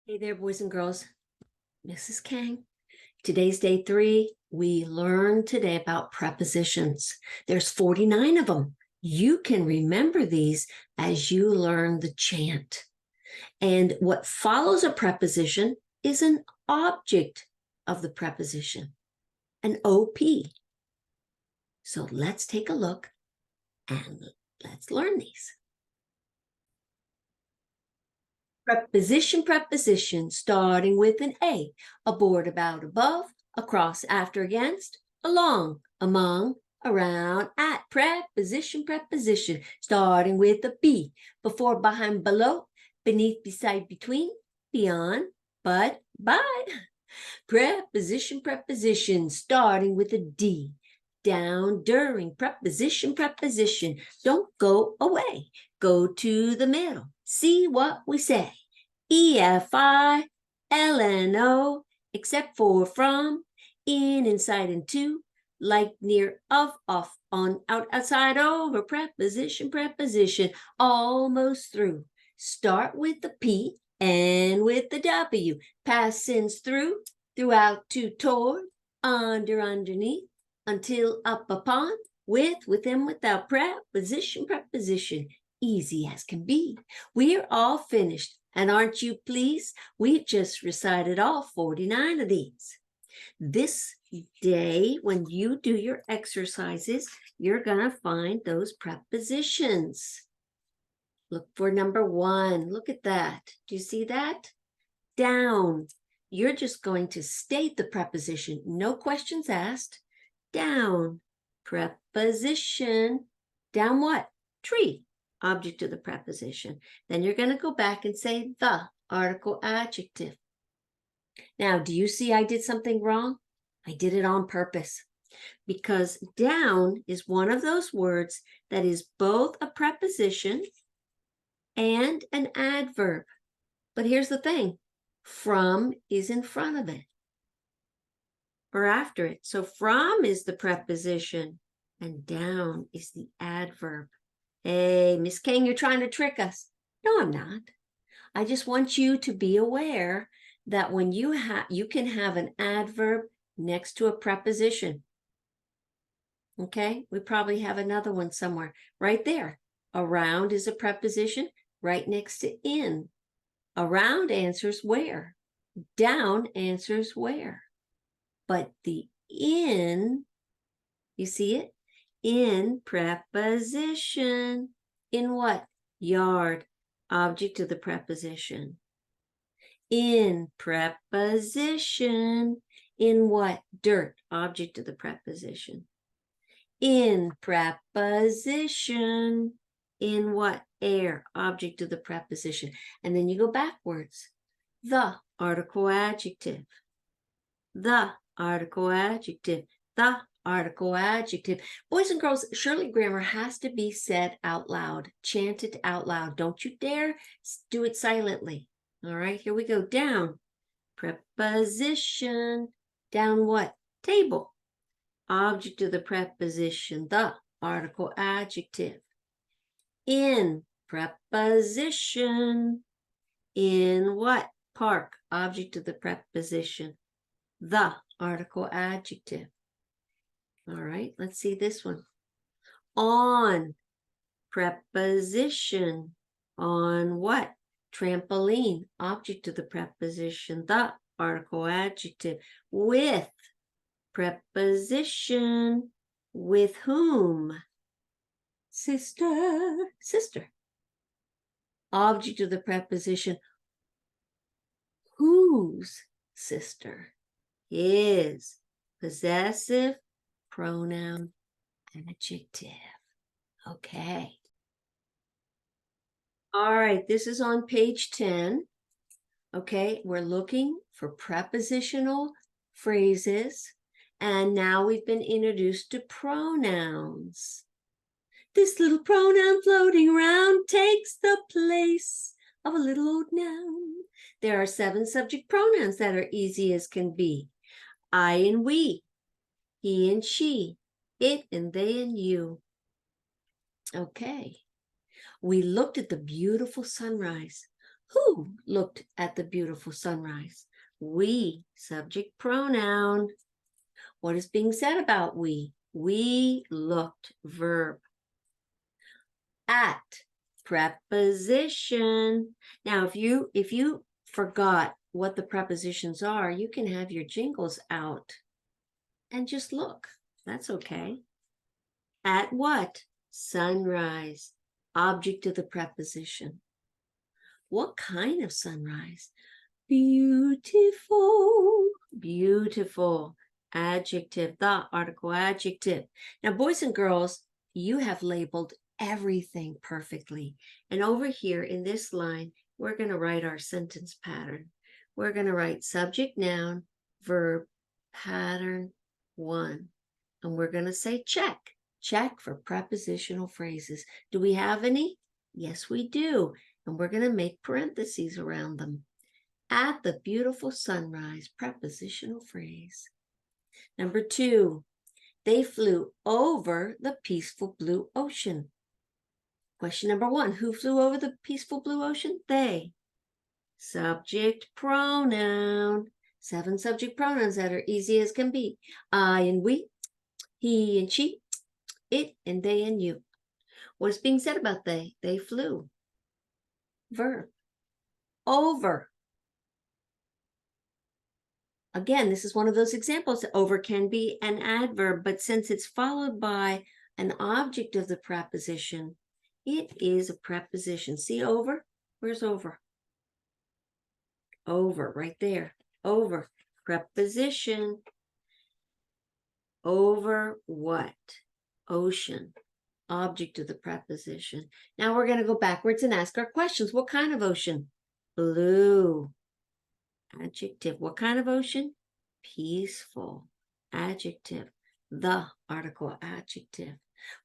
Hey there, boys and girls. Mrs. Kang. Today's day 3. We learned today about prepositions. There's 49 of them. You can remember these as you learn the chant. And what follows a preposition is an object of the preposition, an OP. So let's take a look and let's learn these. Preposition, starting with an A. Aboard, about, above, across, after, against, along, among, around, at. Preposition, starting with a B. Before, behind, below, beneath, beside, between, beyond, but, by. Preposition, starting with a D. Down, during, preposition. Don't go away. Go to the middle. See what we say. EFILNO, except for, from, in, inside, and to, like, near, of, off, on, out, outside, over. Preposition, almost through. Start with the P and with the W. Past, since, through, throughout, to, toward, under, underneath, until, up, upon, with, within, without. Preposition, easy as can be. We're all finished, and aren't you pleased? We've just recited all 49 of these. This day, when you do your exercises, you're going to find those prepositions. Look for number 1. Look at that. Do you see that? Down. You're just going to state the preposition. No questions asked. Down. Preposition. Down what? Tree. Object of the preposition. Then you're going to go back and say the article adjective. Now, do you see I did something wrong? I did it on purpose because down is one of those words that is both a preposition and an adverb. But here's the thing. From is in front of it or after it. So from is the preposition and down is the adverb. Hey, Miss Kang, you're trying to trick us. No, I'm not. I just want you to be aware that when you can have an adverb next to a preposition. Okay, we probably have another one somewhere right there. Around is a preposition right next to in. Around answers where. Down answers where. But the in, you see it? In preposition. In what? Yard. Object of the preposition. In preposition. In what? Dirt. Object of the preposition. In preposition. In what? Air. Object of the preposition. And then you go backwards. The article adjective. The article adjective. The article adjective. Boys and girls, Shurley Grammar has to be said out loud, chanted out loud. Don't you dare do it silently. All right, here we go. Down. Preposition. Down what? Table. Object of the preposition. The article adjective. In preposition. In what? Park. Object of the preposition. The article adjective. All right, let's see this one. On preposition. On what? Trampoline. Object of the preposition. The article adjective. With preposition. With whom? Sister. Object of the preposition. Whose sister? His. Possessive pronoun adjective. Okay. All right, this is on page 10. Okay, we're looking for prepositional phrases, and now we've been introduced to pronouns. This little pronoun floating around takes the place of a little old noun. There are 7 subject pronouns that are easy as can be. I and we, he and she, it and they and you. Okay. We looked at the beautiful sunrise. Who looked at the beautiful sunrise? We, subject pronoun. What is being said about we? We looked, verb. At, preposition. Now, if you forgot what the prepositions are, you can have your jingles out and just look. That's okay. At what? Sunrise. Object of the preposition. What kind of sunrise? Beautiful. Beautiful. Adjective. The article adjective. Now, boys and girls, you have labeled everything perfectly. And over here in this line, we're going to write our sentence pattern. We're going to write subject, noun, verb, pattern 1. And we're going to say check. Check for prepositional phrases. Do we have any? Yes, we do. And we're going to make parentheses around them. At the beautiful sunrise, prepositional phrase. Number 2, they flew over the peaceful blue ocean. Question number 1, who flew over the peaceful blue ocean? They. Subject pronoun. 7 subject pronouns that are easy as can be. I and we, he and she, it and they and you. What is being said about they? They flew. Verb. Over. Again, this is one of those examples. Over can be an adverb, but since it's followed by an object of the preposition, it is a preposition. See over? Where's over? Over, right there. Over. Preposition. Over what? Ocean. Object of the preposition. Now we're going to go backwards and ask our questions. What kind of ocean? Blue. Adjective. What kind of ocean? Peaceful. Adjective. The article adjective.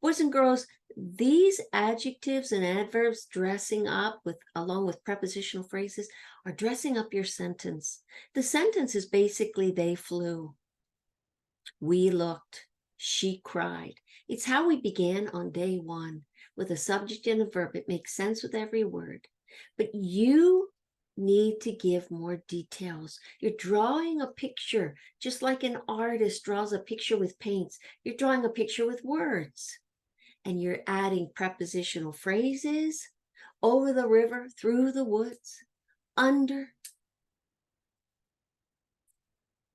Boys and girls, these adjectives and adverbs dressing up along with prepositional phrases are dressing up your sentence. The sentence is basically they flew. We looked. She cried. It's how we began on day 1 with a subject and a verb. It makes sense with every word. But you need to give more details. You're drawing a picture, just like an artist draws a picture with paints. You're drawing a picture with words. And you're adding prepositional phrases, over the river, through the woods, under.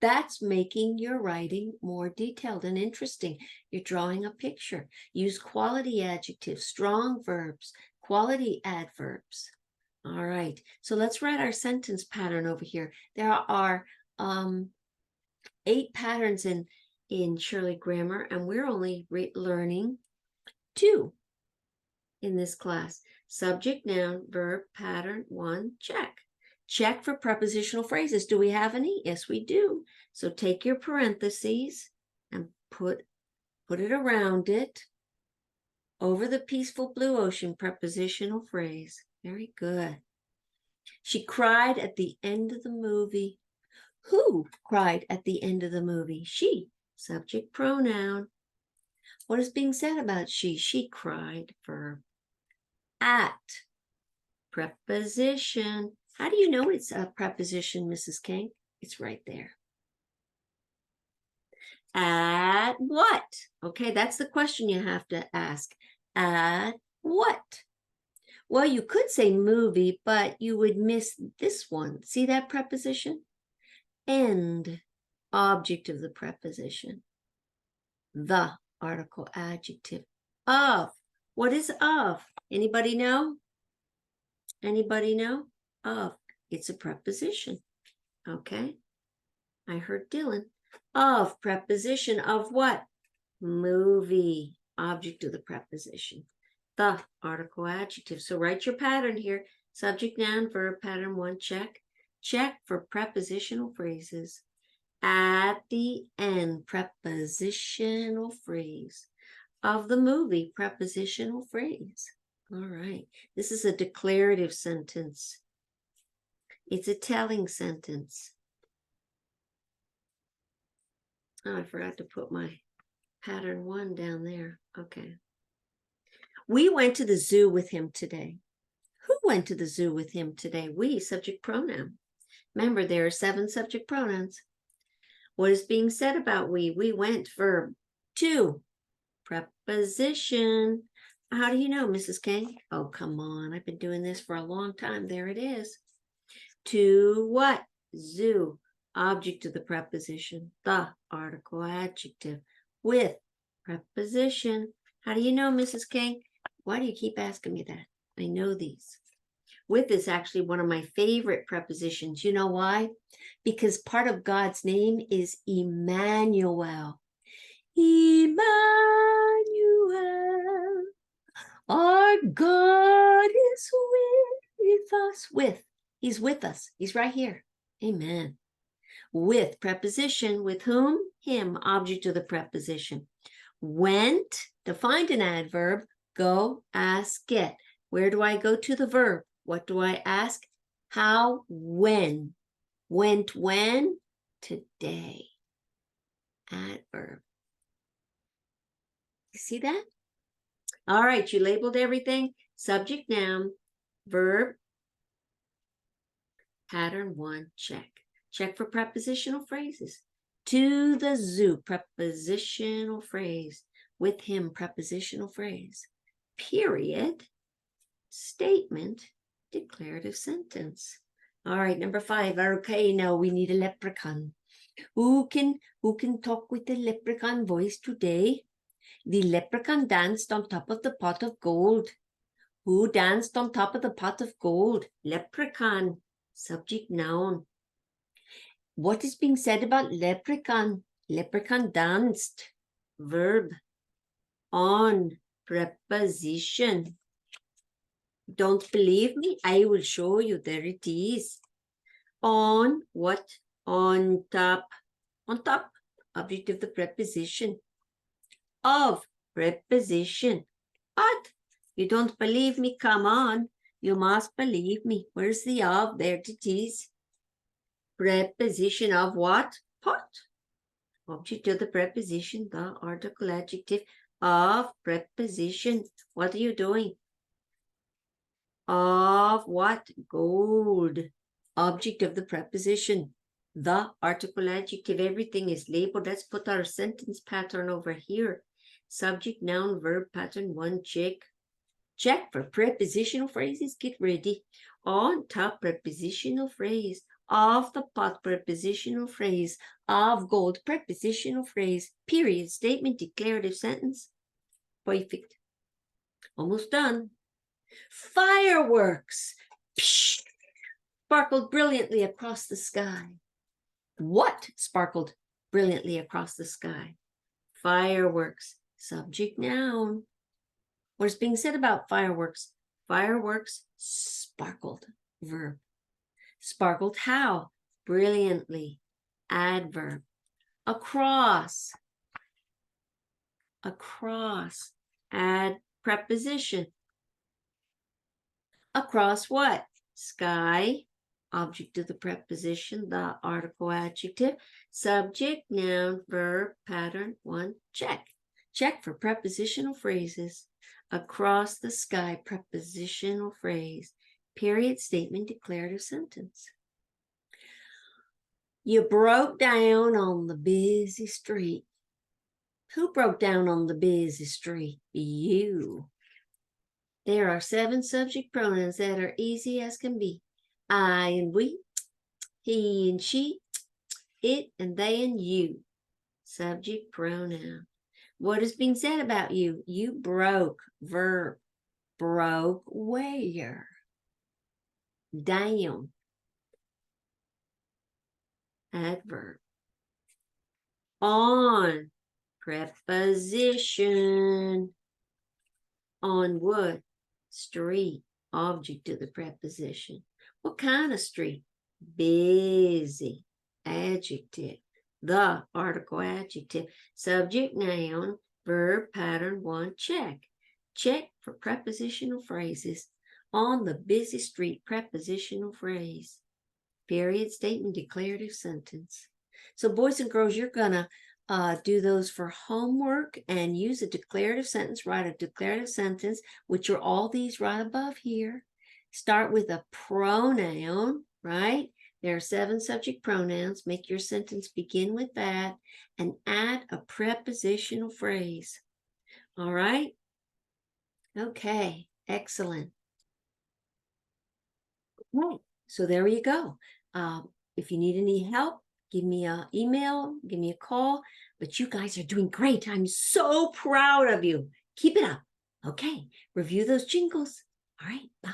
That's making your writing more detailed and interesting. You're drawing a picture. Use quality adjectives, strong verbs, quality adverbs. All right, so let's write our sentence pattern over here. There are 8 patterns in Shurley Grammar, and we're only learning 2 in this class. Subject, noun, verb, pattern 1, check. Check for prepositional phrases. Do we have any? Yes, we do. So take your parentheses and put it around it. Over the peaceful blue ocean, prepositional phrase. Very good. She cried at the end of the movie. Who cried at the end of the movie? She. Subject pronoun. What is being said about she? She cried. Verb. At. Preposition. How do you know it's a preposition, Mrs. Kang? It's right there. At what? Okay, that's the question you have to ask. At what? Well, you could say movie, but you would miss this one. See that preposition? End. Object of the preposition. The article adjective. Of. What is of? Anybody know? Anybody know? Of. It's a preposition. Okay. I heard Dylan. Of. Preposition of what? Movie. Object of the preposition. The article adjective. So write your pattern here. Subject, noun, verb, pattern 1, check. Check for prepositional phrases. At the end, prepositional phrase. Of the movie, prepositional phrase. All right. This is a declarative sentence. It's a telling sentence. Oh, I forgot to put my pattern 1 down there. Okay. We went to the zoo with him today. Who went to the zoo with him today? We, subject pronoun. Remember, there are 7 subject pronouns. What is being said about we? We went, verb. 2, preposition. How do you know, Mrs. Kang? Oh, come on. I've been doing this for a long time. There it is. To what? Zoo. Object of the preposition. The article adjective. With preposition. How do you know, Mrs. Kang? Why do you keep asking me that? I know these. With is actually one of my favorite prepositions. You know why? Because part of God's name is Emmanuel. Emmanuel. Our God is with us. He's with us. He's right here. Amen. With preposition, with whom? Him, object of the preposition. Went, to find an adverb, go, ask, get. Where do I go to the verb? What do I ask? How, when. Went when? Today. Adverb. You see that? All right, you labeled everything. Subject, noun, verb, pattern 1, check. Check for prepositional phrases. To the zoo, prepositional phrase. With him, prepositional phrase. Period, statement, declarative sentence. All right, number 5. Okay, now we need a leprechaun. Who can talk with the leprechaun voice today? The leprechaun danced on top of the pot of gold. Who danced on top of the pot of gold? Leprechaun. Subject, noun. What is being said about leprechaun? Leprechaun danced. Verb. On. Preposition. Don't believe me? I will show you. There it is. On what? On top. On top. Object of the preposition. Of preposition. But you don't believe me? Come on. You must believe me. Where's the of? There it is. Preposition of what? Pot. Object of the preposition, the article adjective of preposition. What are you doing? Of what? Gold. Object of the preposition, the article adjective. Everything is labeled. Let's put our sentence pattern over here. Subject, noun, verb, pattern 1, check. Check for prepositional phrases. Get ready. On top, prepositional phrase. Of the pot, prepositional phrase. Of gold, prepositional phrase. Period, statement, declarative sentence. Perfect. Almost done. Fireworks. Psh, sparkled brilliantly across the sky. What sparkled brilliantly across the sky? Fireworks. Subject, noun. What is being said about fireworks? Fireworks sparkled. Verb. Sparkled how? Brilliantly. Adverb. Across. Across. Add preposition. Across what? Sky. Object of the preposition, the article adjective. Subject, noun, verb, pattern 1, check. Check for prepositional phrases. Across the sky, prepositional phrase. Period, statement, declarative sentence. You broke down on the busy street. Who broke down on the busy street? You. There are 7 subject pronouns that are easy as can be. I and we, he and she, it and they and you. Subject pronoun. What is being said about you? You broke. Verb. Broke where? Down. Adverb. On. Preposition. On what? Street. Object of the preposition. What kind of street? Busy. Adjective. The article adjective. Subject, noun, verb, pattern 1, check. Check for prepositional phrases. On the busy street, prepositional phrase. Period, statement, declarative sentence. So boys and girls, you're gonna do those for homework and use a declarative sentence. Write a declarative sentence, which are all these right above here. Start with a pronoun, right? There are 7 subject pronouns. Make your sentence begin with that and add a prepositional phrase. All right? Okay, excellent. Right. So there you go. If you need any help, give me an email, give me a call. But you guys are doing great. I'm so proud of you. Keep it up. Okay, review those jingles. All right, bye.